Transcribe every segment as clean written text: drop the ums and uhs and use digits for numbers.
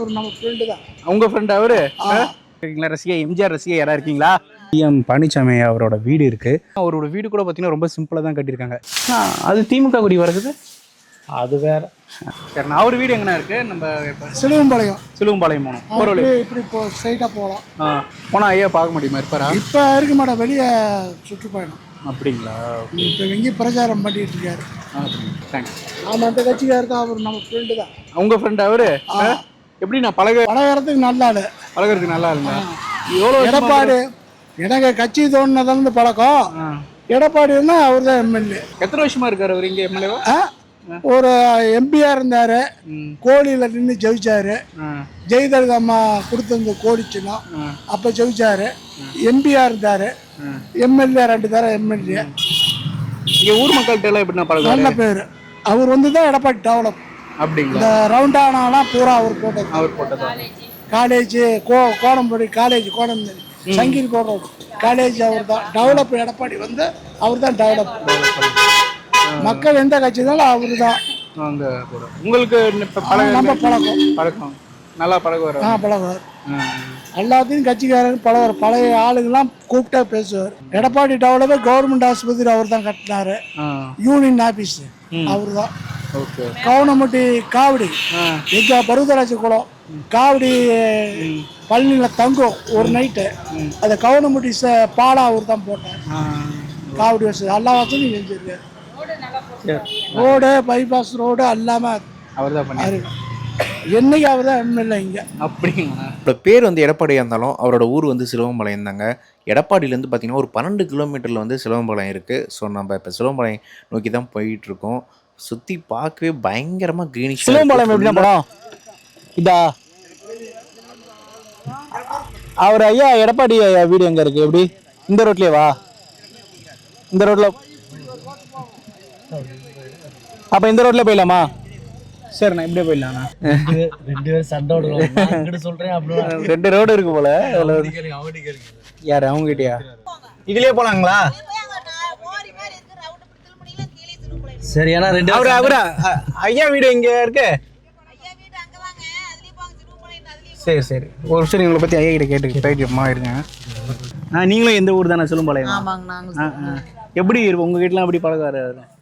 அவர் நம்ம ஃப்ரெண்டு தான். உங்கள் ஃப்ரெண்ட் அவரு இருக்கீங்களா? ரசிகை எம்ஜிஆர் ரசிகை யாராக இருக்கீங்களா? சிஎம் பழனிசாமி அவரோட வீடு இருக்குது. அவரோட வீடு கூட பார்த்தீங்கன்னா ரொம்ப சிம்பிளாக தான் கட்டியிருக்காங்க. அது திமுக குடி வருது, அது வேற. சரி, நான் அவர் வீடு எங்கன்னா இருக்குது? நம்ம சிலுவம்பாளையம். சிலுவம்பாளையம் போகணும். இப்படி ஸ்ட்ரைட்டாக போகலாம். போனால் ஐயா பார்க்க முடியுமா? இருப்பாரா? இப்போ இருக்க மாட்டேன், வெளியே சுற்றுப்பயணம். அப்படிங்களா? இப்போ எங்கேயும் பிரச்சாரம் பண்ணிட்டு இருக்காரு. தேங்க்ஸ். ஆமாம், அந்த கட்சிக்காரர் தான், அவர் நம்ம ஃப்ரெண்டு தான். உங்கள் ஃப்ரெண்டு அவரு எப்படி? நான் பழகிறதுக்கு நல்லா ஆளு. பழகிறதுக்கு நல்லா இல்லைங்க. எவ்வளோ எடப்பாடி எனக்கு கட்சி தோணுனதுலேருந்து பழக்கம். எடப்பாடினா அவர் தான் எம்எல்ஏ. எத்தனை வருஷமா இருக்காரு அவர் இங்கே எம்எல்ஏவா? ஒரு எம்பியா இருந்தார். கோழியில் நின்று ஜெயிச்சாரு. ஜெயலலிதா அம்மா கொடுத்த கோழிச்சுனா அப்போ ஜெயிச்சாரு. எம்பியா இருந்தார். எம்எல்ஏ 2 தடவை எம்எல்ஏ. இங்கே ஊர் மக்கள்கிட்ட எல்லாம் எப்படி பழக்கம்? நல்ல பேர். அவர் வந்து தான் எடப்பாடி டெவலப். அப்படிங்களா? இந்த ரவுண்டானாலாம் பூரா அவர் போட்டது. அவர் போட்டதா? காலேஜ் கோடம்படி காலேஜ், கோடம்படி சங்கீர் கோடம் காலேஜ் அவர் தான் டெவலப். எடப்பாடி வந்து அவர் தான் டெவலப். மக்கள் எந்த கட்சி இருந்தாலும் அவரு தான். உங்களுக்கு நம்ம பழக்கம் நல்லா பழகுவார். பழகுவார். எல்லாத்தையும் கட்சிக்காரர் பழகுவார். பழைய ஆளுங்கெல்லாம் கூப்பிட்டா பேசுவார். எடப்பாடி டெவலப் கவர்மெண்ட் ஆஸ்பத்திரி அவர் தான் கட்டினாரு. யூனியன் ஆபீஸ் அவரு தான். கவுனமட்டி காவடி எங்க பருவதராஜ குளம் காவடி பழனியில் தங்கும் ஒரு நைட்டு. அதை கவுனமட்டி பாலா அவர் தான் போட்டார். காவடி வசதி எல்லா வசதியும் செஞ்சிருக்காரு. ரோடு பைபாஸ் ரோடு எல்லாமே அவர் தான் பண்ணாரு. என்னைக்கு அவர் தான் எம்எல்ஏ இங்கே. அப்படிங்களா? அவரோட பேர் வந்து எடப்பாடியாக இருந்தாலும் அவரோட ஊர் வந்து சிலுவம்பாளையம் தாங்க. எடப்பாடியிலேருந்து பார்த்தீங்கன்னா ஒரு 12 கிலோமீட்டரில் வந்து சிலுவம்பாளையம் இருக்குது. ஸோ நம்ம இப்போ சிலுவம்பாளையம் நோக்கி தான் போயிட்டுருக்கோம். சுற்றி பார்க்கவே பயங்கரமாக க்ரீனிஷ். சிலுவம்பாளையம் எப்படின்னா போனோம் இதா அவர் ஐயா எடப்பாடி வீடு எங்கே இருக்குது? எப்படி இந்த ரோட்லேயே வா? இந்த ரோட்டில் அப்போ இந்த ரோட்ல போயிடலாமா? சரி, நான் இப்படியே போயிடலாண்ணா. 2 பேர் சண்டை விடுவோம் சொல்கிறேன். அப்படின்னா 2 ரோடு இருக்கு போல. யார் அவங்ககிட்டயா? இதுலயே போலாங்களா? சரி, ஏன்னா 2 அவரா ஐயா வீடு இங்கே இருக்கு. சரி சரி, ஒரு விஷயம் உங்களை பற்றி ஐயா கிட்ட கேட்டுமா இருங்க. நீங்களும் எந்த ஊர் தானே? சிலுவம்பாளையம். எப்படி இருக்கும் உங்க வீட்டுல? அப்படி பழகாரு?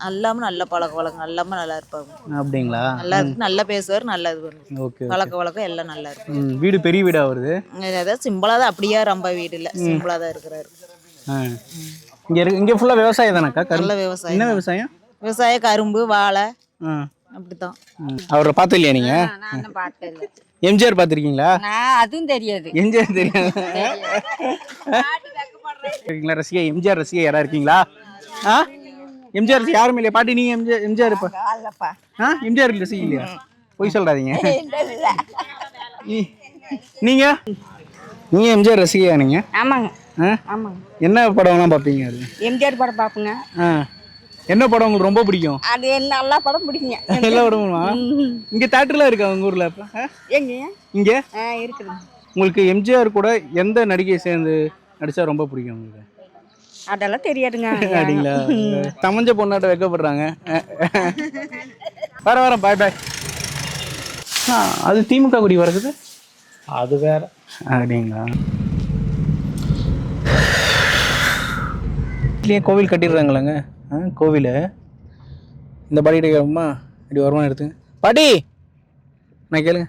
எல்லாமே நல்ல பழக்க வழக்கம், எல்லாமே நல்லா இருப்பாங்க. அப்படிங்களா? நல்லா இருக்கு, நல்லா பேசுவார், நல்லா இது பண்ணுவார். பழக்க வழக்கம் எல்லாம் நல்லா இருக்கு. வீடு பெரிய வீடா வருது? அதாவது சிம்பிளா தான், அப்படியே ரொம்ப வீடு இல்லை, சிம்பிளா தான் இருக்கிறாரு. இங்க ஃபுல்லா விவசாயம் தானக்கா? நல்ல விவசாயம். என்ன விவசாயம்? விவசாயம், கரும்பு, வாழை, அப்படித்தான். அவரை பார்த்து இல்லையா நீங்க? பார்த்தேன். எம்ஜிஆர் பார்த்துருக்கீங்களா? அதுவும் தெரியாது. எம்ஜிஆர் தெரியாது. ரசிகை எம்ஜிஆர் ரசிகை யாரா இருக்கீங்களா? எம்ஜிஆர் யாரும் இல்லையா? பாட்டி நீங்க எம்ஜிஆர் எம்ஜிஆர் ரசிகை இல்லையா? போய் சொல்றாதீங்க. நீங்க எம்ஜிஆர் ரசிகையா நீங்க? ஆமாங்க. ஆமாங்க. என்ன படம்லாம் பார்ப்பீங்க? அது எம்ஜிஆர் படம் பார்ப்போங்க. என்ன படம் உங்களுக்கு ரொம்ப பிடிக்கும்? அது என்ன எல்லா படம் பிடிக்குங்க. எல்லா படமுமா? இங்க தியேட்டர்லாம் இருக்கா உங்க ஊர்ல? எங்க இங்க இருக்குது. உங்களுக்கு எம்ஜிஆர் கூட எந்த நடிகை சேர்ந்து நடிச்சா ரொம்ப பிடிக்கும் உங்களுக்கு? அதெல்லாம் தெரியாதுங்க. அப்படிங்களா? சமஞ்ச பொண்ணாட்ட வைக்கப்படுறாங்க. வரேன், பாய் பாய். அது திமுக குடி வருது, அது வேற. அப்படிங்களா? இல்லையே கோவில் கட்டிடுறாங்களாங்க. கோவில் இந்த பாட்டிகிட்ட கேட்குமா? இப்படி வருமானம் எடுத்துங்க பாட்டி. நான் கேளுங்க,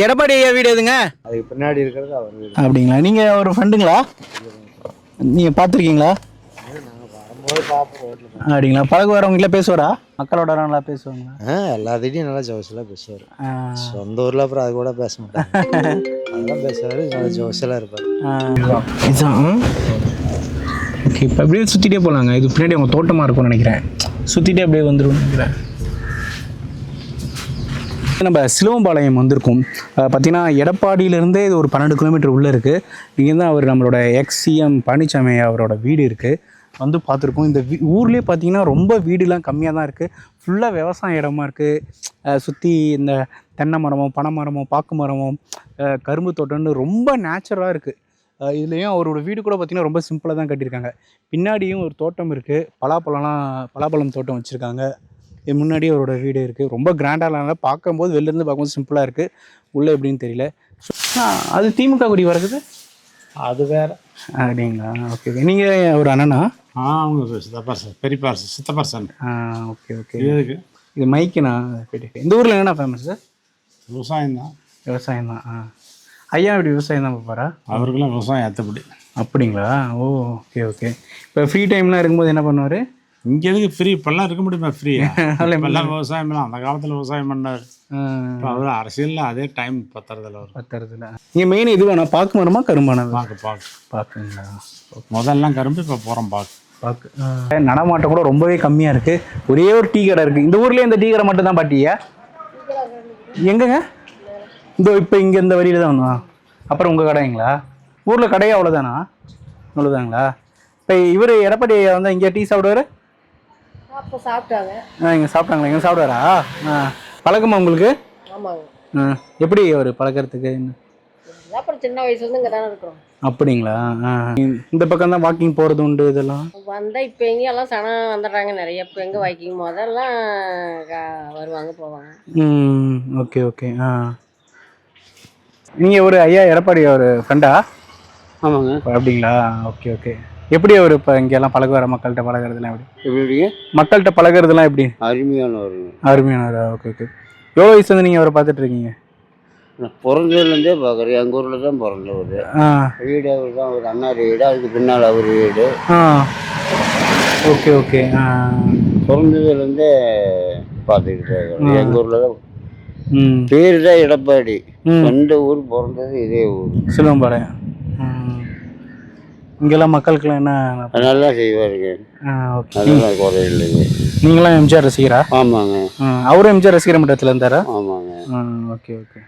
எடப்பாடி ஐயா வீடு எதுங்க? அதுக்கு பின்னாடி இருக்கிறது அவர் வீடு. அப்படிங்களா? நீங்கள் ஒரு ஃப்ரெண்டுங்களா? நீங்கள் பார்த்துருக்கீங்களா? அப்படிங்களா? பழகு வரவங்கள பேசுவாரா? மக்களோட நல்லா பேசுவாங்களா? எல்லாத்திட்டையும் நல்லா ஜோசலாக பேசுவார். சொந்த ஊரில் அப்புறம் அது கூட பேச மாட்டாங்க. அதெல்லாம் பேசுவார், நல்லா ஜோசலாக இருப்பார். இதுதான். ஓகே, இப்போ அப்படியே சுற்றிட்டே போகலாங்க. இது பின்னாடி அவங்க தோட்டமாக இருக்கும்னு நினைக்கிறேன். சுற்றிட்டே அப்படியே வந்துடும் நினைக்கிறேன். நம்ம சிலுவம்பாளையம் வந்திருக்கோம். பார்த்திங்கன்னா எடப்பாடியிலேருந்தே இது ஒரு 12 கிலோமீட்டர் உள்ளே இருக்குது. இங்கே தான் அவர் நம்மளோட சிஎம் பழனிசாமி அவரோட வீடு இருக்குது. வந்து பார்த்துருக்கோம். இந்த ஊர்லேயே பார்த்திங்கன்னா ரொம்ப வீடுலாம் கம்மியாக தான் இருக்குது. ஃபுல்லாக விவசாய இடமா இருக்குது. சுற்றி இந்த தென்னை மரமும் பனை மரமும் பாக்கு மரமும் கரும்பு தோட்டம்னு ரொம்ப நேச்சுரலாக இருக்குது. இதுலேயும் அவரோட வீடு கூட பார்த்திங்கன்னா ரொம்ப சிம்பிளாக தான் கட்டியிருக்காங்க. பின்னாடியும் ஒரு தோட்டம் இருக்குது. பலாப்பழம் தோட்டம் வச்சுருக்காங்க. என் முன்னாடி அவரோட வீடு இருக்குது. ரொம்ப கிராண்டாக பார்க்கும்போது வெளிலேருந்து பார்க்கும்போது சிம்பிளாக இருக்குது. உள்ளே எப்படின்னு தெரியல. அது திமுக கொடி வரக்குது. அது வேற. அப்படிங்களா? Okay okay. நீங்கள் ஒரு அண்ணனா? அவங்க சித்தப்பா சார், பெரியப்பா சார், சித்தப்பா சார். Okay okay. இதுக்கு இது மைக்குண்ணா. இந்த ஊரில் என்னென்ன ஃபேமஸ் சார்? விவசாயம் தான். விவசாயம் தான். ஐயா இப்படி விவசாயம் தான் பார்ப்பாரா? அவருக்கெல்லாம் விவசாயம் ஏற்றப்படி. அப்படிங்களா? ஓ ஓகே ஓகே. இப்போ ஃப்ரீ டைம்லாம் இருக்கும்போது என்ன பண்ணுவார்? இங்கே எதுக்கு ஃப்ரீ? இப்பெல்லாம் இருக்க முடியுமா ஃப்ரீ? இப்பெல்லாம் விவசாயம் எல்லாம் அந்த காலத்தில் விவசாயம் பண்ணார். இப்போ அவர் அரசியலில் அதே டைம் பத்துறதுல. இங்கே மெயின் இது வேணா பாக்கு மரமா கரும்பானா? பாக்குங்களா? முதல்லாம் கரும்பு, இப்போ போகிறோம் பாக்கு. நடமாட்டம் கூட ரொம்பவே கம்மியாக இருக்குது. ஒரே ஒரு டீ கடை இருக்குது இந்த ஊர்லேயே. இந்த டீ கடை மட்டும் தான் பாட்டியா? எங்கங்க? இப்போ இங்கே இந்த வழியில் தான் வந்தோம். அப்புறம் உங்கள் கடைங்களா? ஊரில் கடையே அவ்வளோதானா? அவ்வளோதாங்களா? இப்போ இவர் எடப்பாடி ஐயா வந்து இங்கே டீ சாப்பிடுவார்? அப்போ சாப்பிட்டாங்க. இங்கே சாப்பிட்டாங்களா? இங்கே சாப்பிடுவாரா? பழக்கமா உங்களுக்கு? ஆமாங்க. எப்படி அவர் பழக்கிறதுக்கு? அப்புறம் சின்ன வயசுலேருந்து இங்கே தானே இருக்கிறோம். அப்படிங்களா? இந்த பக்கம் தான் வாக்கிங் போகிறது உண்டு இதெல்லாம்? வந்தால் இப்போ எங்கேயெல்லாம் சனம் வந்துடுறாங்க நிறைய. இப்போ எங்கே வாக்கிங் முதல்லாம் வருவாங்க போவாங்க. Okay okay. நீங்கள் ஒரு ஐயா எடப்பாடி ஒரு ஃப்ரெண்டா? ஆமாங்க. அப்படிங்களா? Okay okay. எப்படி அவர் இப்போ இங்கெல்லாம் பழகுவார? மக்கள்கிட்ட பழகிறதுலாம் எப்படி? மக்கள்கிட்ட பழகிறதுலாம் எப்படி? அருமையானவர். Okay okay. எவ்வளோ வயசு வந்து நீங்கள் அவரை பார்த்துட்டு இருக்கீங்க? நான் பிறந்ததுலேருந்தே பார்க்குறேன். எங்கள் ஊரில் தான் பிறந்தவர். வீடு அவர் தான், ஒரு அண்ணார் வீடு, அதுக்கு பின்னால் அவர் வீடு. Okay okay. பிறந்ததுலேருந்தே பார்த்துக்கிட்டு இருக்கேன். எங்கள் ஊரில் தான். பேர் தான் எடப்பாடி. சொந்த ஊர், பிறந்தது இதே ஊர், சிலுவம்பாளையம். இங்கெல்லாம் மக்களுக்கெல்லாம் என்ன நல்லா செய்வாருங்க. ஓகே. அதெல்லாம் குறை இல்லைங்க. நீங்களாம் எம்ஜிஆர் ரசிகரா? ஆமாங்க. அவரும் எம்ஜிஆர் ரசிகர் மன்றத்தில் இருந்தாரா? ஆமாங்க. Okay okay.